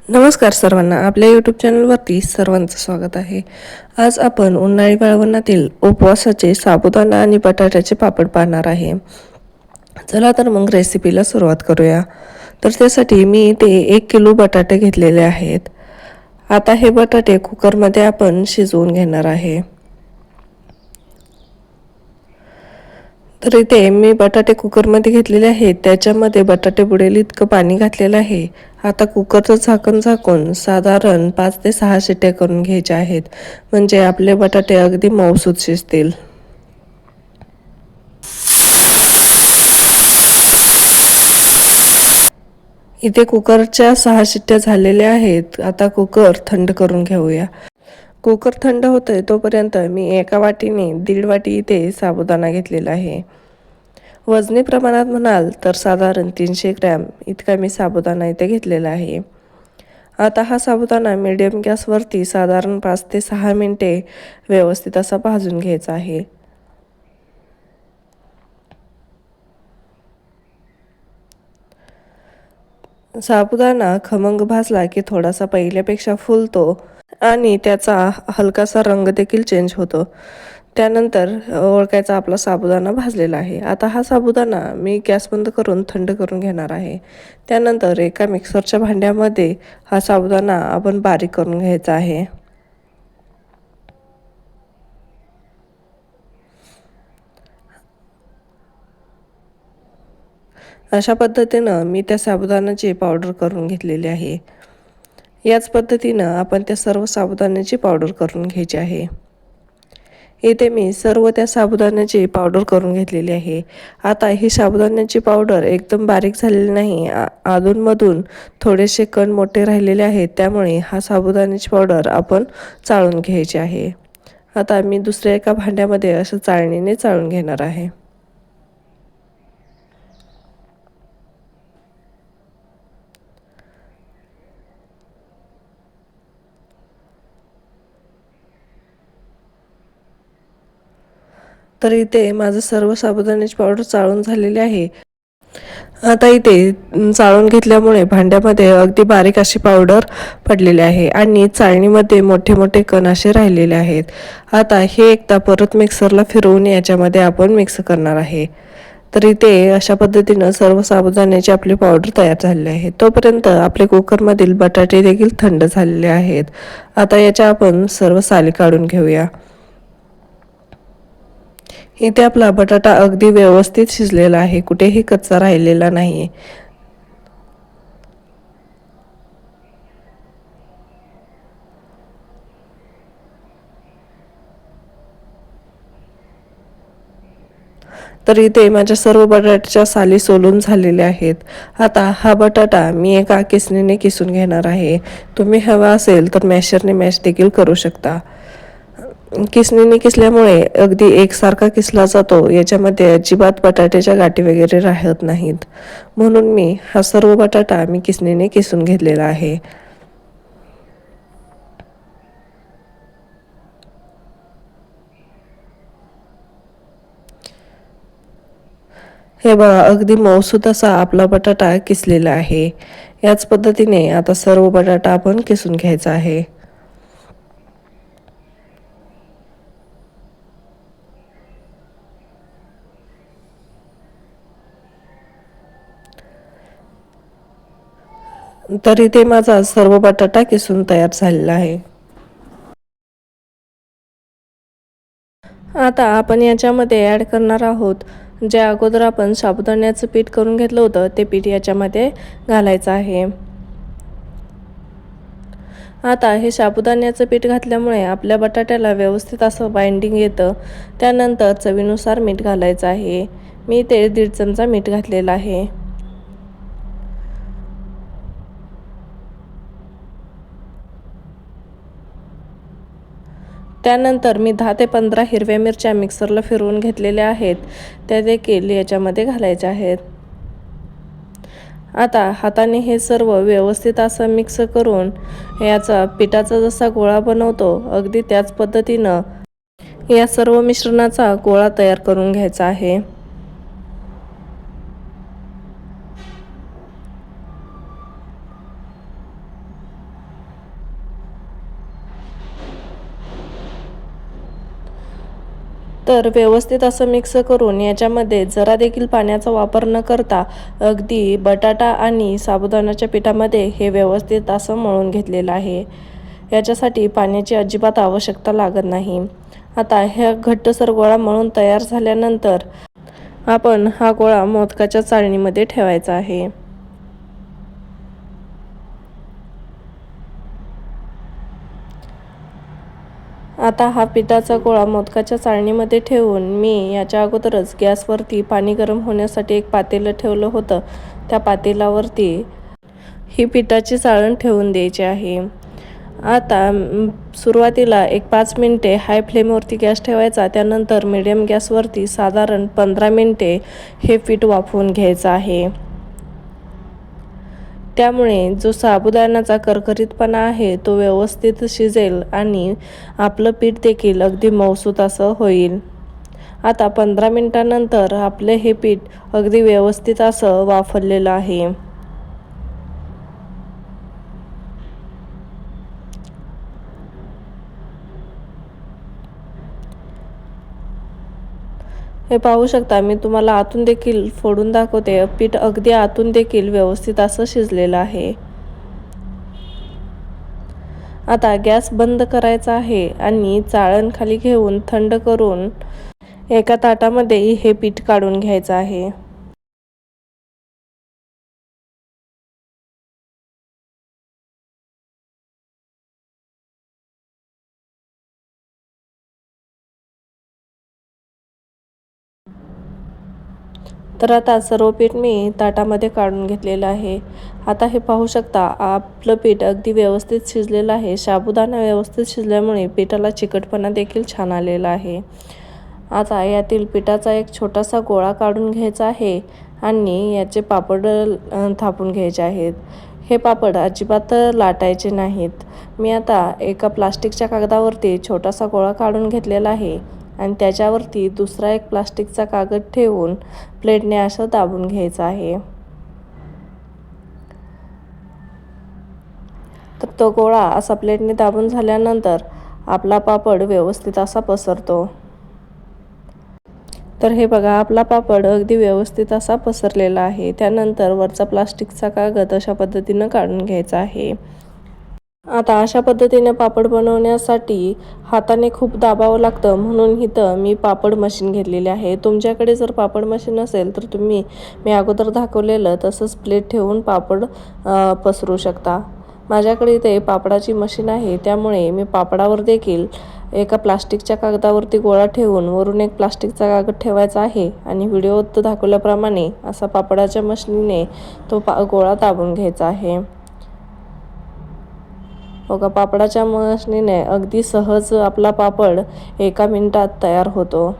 नमस्कार सर्वांना, आपल्या यूट्यूब चॅनलवरती सर्वांचं स्वागत आहे. आज आपण उन्हाळी वाळवणातील उपवासाचे साबुदाणा आणि बटाट्याचे पापड पाहणार आहे. चला तर मग रेसिपीला सुरुवात करूया. तर त्यासाठी मी इथे 1 किलो बटाटे घेतलेले आहेत. आता हे बटाटे कुकरमध्ये आपण शिजवून घेणार आहे. तर इथे मी बटाटे कुकरमध्ये घेतलेले आहेत. त्याच्यामध्ये बटाटे बुडेल इतकं पाणी घातलेलं आहे. आता कुकरचं झाकण झाकून साधारण 5 ते 6 शिट्ट्या करून घ्यायच्या आहेत, म्हणजे आपले बटाटे अगदी मऊसूत शिजतील. इथे कुकरच्या 6 शिट्ट्या झालेल्या आहेत. आता कुकर थंड करून घेऊया. कुकर थंड होतंय तोपर्यंत मी एका वाटीने 1.5 वाटी इथे साबुदाणा घेतलेला आहे. वजनी प्रमाणात म्हणाल तर साधारण 300 ग्रॅम इतका मी साबुदाणा इथे घेतलेला आहे. आता हा साबुदाणा मीडियम गॅसवरती साधारण 5 ते 6 मिनिटे व्यवस्थित असा भाजून घ्यायचा आहे. साबुदाणा खमंग भाजला की थोडासा पहिल्यापेक्षा फुलतो आणि त्याचा हलकासा रंग देखील चेंज होतो. त्यानंतर ओळखायचा आपला साबुदाणा भाजलेला आहे. आता हा साबुदाणा मी गॅस बंद करून थंड करून घेणार आहे. त्यानंतर एका मिक्सरच्या भांड्यामध्ये हा साबुदाणा आपण बारीक करून घ्यायचा आहे. अशा पद्धतीनं मी त्या साबुदाण्याची पावडर करून घेतलेली आहे. याच पद्धतीनं आपण त्या सर्व साबुदाण्याची पावडर करून घ्यायची आहे. इथे मी सर्व त्या साबुदाण्याची पावडर करून घेतलेली आहे. आता ही साबुदाण्याची पावडर एकदम बारीक झालेली नाही, अधूनमधून थोडेसे कण मोठे राहिलेले आहेत, त्यामुळे हा साबुदाण्याची पावडर आपण चाळून घ्यायची आहे. आता मी दुसऱ्या एका भांड्यामध्ये असं चाळणीने चाळून घेणार आहे. तर इथे माझं सर्व साबुदाण्याची पावडर चाळून झालेली आहे. आता इथे चाळून घेतल्यामुळे भांड्यामध्ये अगदी बारीक अशी पावडर पडलेली आहे आणि चाळणीमध्ये मोठे मोठे कण असे राहिलेले आहेत. आता हे एकदा परत मिक्सरला फिरवून याच्यामध्ये आपण मिक्स करणार आहे. तर इथे अशा पद्धतीनं सर्व साबुदाण्याची आपली पावडर तयार झालेली आहे. तोपर्यंत आपले कुकरमधील बटाटे देखील थंड झालेले आहेत. आता याच्या आपण सर्व साली काढून घेऊया. इथे आपला बटाटा अगदी व्यवस्थित शिजलेला आहे, कुठेही कच्चा राहिलेला नाही. तर इथे माझ्या सर्व बटाट्याच्या साली सोलून झालेल्या आहेत. आता हा बटाटा मी एका किसणीने किसून घेणार आहे. तुम्ही हवा असेल तर मॅशरने मॅश देखील करू शकता. किसणीने किसल्यामुळे अगदी एकसारखा किसला जातो, याच्यामध्ये अजिबात बटाट्याच्या गाठी वगैरे राहत नाहीत. म्हणून मी हा सर्व बटाटा किसणीने किसून घेतलेला आहे. हे बघा, अगदी मऊसूत असा आपला बटाटा किसलेला आहे. याच पद्धतीने आता सर्व बटाटा आपण किसून घ्यायचा आहे. तर इथे माझा सर्व बटाटा किसून तयार झालेला आहे. आता आपण याच्यामध्ये ॲड करणार आहोत, जे अगोदर आपण साबुदाण्याचं पीठ करून घेतलं होतं ते पीठ याच्यामध्ये घालायचं आहे. आता हे साबुदाण्याचं पीठ घातल्यामुळे आपल्या बटाट्याला व्यवस्थित असं बाइंडिंग येतं. त्यानंतर चवीनुसार मीठ घालायचं आहे. मी ते 1.5 चमचा मीठ घातलेलं आहे. त्यानंतर मी 10 ते 15 हिरव्या मिरच्या मिक्सरला फिरवून घेतलेल्या आहेत, त्या देखील याच्यामध्ये घालायच्या आहेत. आता हाताने हे सर्व व्यवस्थित असं मिक्स करून याचा पिठाचा जसा गोळा बनवतो अगदी त्याच पद्धतीनं या सर्व मिश्रणाचा गोळा तयार करून घ्यायचा आहे. तर व्यवस्थित असं मिक्स करून याच्यामध्ये जरा देखील पाण्याचा वापर न करता अगदी बटाटा आणि साबुदाण्याच्या पिठामध्ये हे व्यवस्थित असं मळून घेतलेलं आहे। याच्यासाठी पाण्याची अजिबात आवश्यकता लागत नाही। आता ह्या घट्टसर गोळा मळून तयार झाल्यानंतर आपण हा गोळा मोदकाच्या चाळणीमध्ये ठेवायचा आहे। आता हा पिठाचा गोळा मोदकाच्या चाळणीमध्ये ठेवून मी याच्या अगोदरच गॅसवरती पाणी गरम होण्यासाठी एक पातेलं ठेवलं होतं। त्या पातेलावरती ही पिठाची चाळण ठेवून द्यायची आहे। आता सुरुवातीला एक 5 मिनिटे हाय फ्लेमवरती गॅस ठेवायचा, त्यानंतर मीडियम गॅसवरती साधारण 15 मिनिटे हे पीठ वाफवून घ्यायचं आहे। त्यामुळे जो साबुदाण्याचा करकरीतपणा आहे तो व्यवस्थित शिजेल आणि आपलं पीठ देखील अगदी मऊसूत असं होईल। आता 15 मिनिटांनंतर आपले हे पीठ अगदी व्यवस्थित असं वाफरलेलं आहे। हे पाहू शकता, मी तुम्हाला आतून देखील फोडून दाखवते। पीठ अगदी आतून देखील व्यवस्थित असं शिजलेलं आहे। आता गॅस बंद करायचा आहे आणि चाळण खाली घेऊन थंड करून एका ताटामध्ये हे पीठ काढून घ्यायचं आहे। तर आता सर्व पीठ मी ताटामध्ये काढून घेतलेलं आहे। आता हे पाहू शकता, आपलं पीठ अगदी व्यवस्थित शिजलेलं आहे। साबुदाणा व्यवस्थित शिजल्यामुळे पिठाला चिकटपणा देखील छान आलेला आहे। आता यातील पिठाचा एक छोटासा गोळा काढून घ्यायचा आहे आणि याचे पापड थापून घ्यायचे आहेत। हे पापड अजिबात लाटायचे नाहीत। मी आता एका प्लास्टिकच्या कागदावरती छोटासा गोळा काढून घेतलेला आहे आणि त्याच्यावरती दुसरा एक प्लास्टिकचा कागद ठेवून प्लेटने असं दाबून घ्यायचं आहे। तर तो गोळा असा प्लेटने दाबून झाल्यानंतर आपला पापड व्यवस्थित असा पसरतो। तर हे बघा, आपला पापड अगदी व्यवस्थित असा पसरलेला आहे। त्यानंतर वरचा प्लास्टिकचा कागद अशा पद्धतीनं काढून घ्यायचा आहे। आता अशा पद्धतीने पापड बनवण्यासाठी हाताने खूप दाबावं लागतं, म्हणून इथं मी पापड मशीन घेतलेली आहे। तुमच्याकडे जर पापड मशीन असेल तर मी अगोदर दाखवलेलं तसंच प्लेट ठेवून पापड पसरू शकता। माझ्याकडे इथे पापडाची मशीन आहे, त्यामुळे मी पापडावर देखील एका प्लास्टिकच्या कागदावरती गोळा ठेवून वरून एक प्लास्टिकचा कागद ठेवायचा आहे आणि व्हिडिओत दाखवल्याप्रमाणे असा पापडाच्या मशीनीने तो गोळा दाबून घ्यायचा आहे। बघा, पापडाच्या मशीनीने अगदी सहज आपला पापड 1 मिनिटात तयार होतो।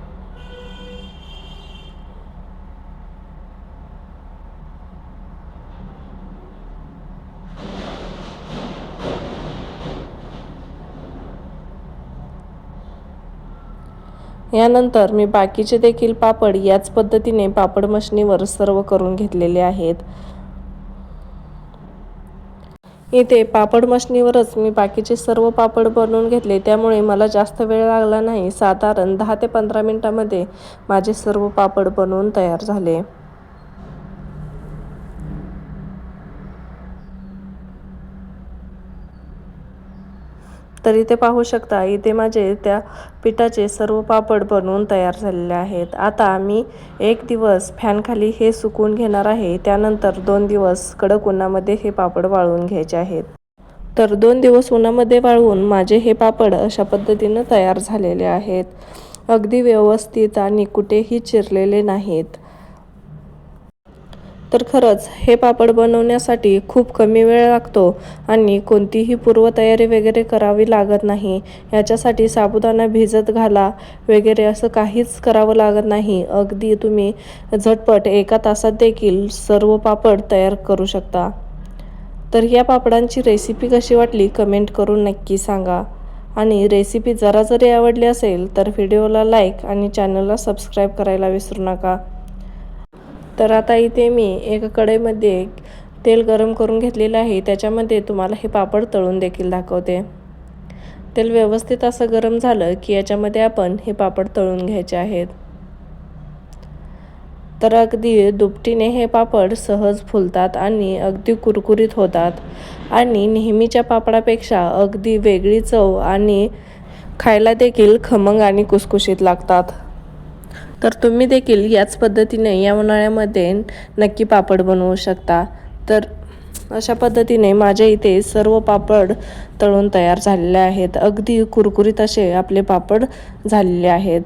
यानंतर मी बाकीचे देखील पापड याच पद्धतीने पापड मशीनीवर सर्व करून घेतलेले आहेत। इथे पापड मशीनीवरच मी बाकीचे सर्व पापड बनवून घेतले, त्यामुळे मला जास्त वेळ लागला नाही। साधारण 10 ते 15 मिनिटांमध्ये माझे सर्व पापड बनवून तयार झाले। तर इथे पाहू शकता, इथे माझे त्या पिठाचे सर्व पापड बनवून तयार झालेले आहेत। आता मी 1 दिवस फॅनखाली हे सुकवून घेणार आहे। त्यानंतर 2 दिवस कडक उन्हामध्ये हे पापड वाळवून घ्यायचे आहेत। तर 2 दिवस उन्हामध्ये वाळवून माझे हे पापड अशा पद्धतीनं तयार झालेले आहेत। अगदी व्यवस्थित आणि कुठेही चिरलेले नाहीत। तर खरंच हे पापड बनवण्यासाठी खूप कमी वेळ लागतो आणि कोणतीही पूर्वतयारी वगैरे करावी लागत नाही। याच्यासाठी साबुदाणा भिजत घाला वगैरे असं काहीच करावं लागत नाही। अगदी तुम्ही झटपट 1 तासात देखील सर्व पापड तयार करू शकता। तर या पापडांची रेसिपी कशी वाटली कमेंट करून नक्की सांगा आणि रेसिपी जरा जरी आवडली असेल तर व्हिडिओला लाईक आणि चॅनलला सबस्क्राईब करायला विसरू नका। तर आता इथे मी एका कढईमध्ये तेल गरम करून घेतलेलं आहे, त्याच्यामध्ये तुम्हाला हे पापड तळून देखील दाखवते। तेल व्यवस्थित असं गरम झालं की याच्यामध्ये आपण हे पापड तळून घ्यायचे आहेत. तर अगदी दुपटीने हे पापड सहज फुलतात आणि अगदी कुरकुरीत होतात आणि नेहमीच्या पापडापेक्षा अगदी वेगळी चव आणि खायला देखील खमंग आणि कुसकुशीत लागतात. तर तुम्ही देखील याच पद्धतीने या उन्हाळ्यामध्ये नक्की पापड बनवू शकता. तर अशा पद्धतीने माझ्या इथे सर्व पापड तळून तयार झालेले आहेत. अगदी कुरकुरीत असे आपले पापड झालेले आहेत.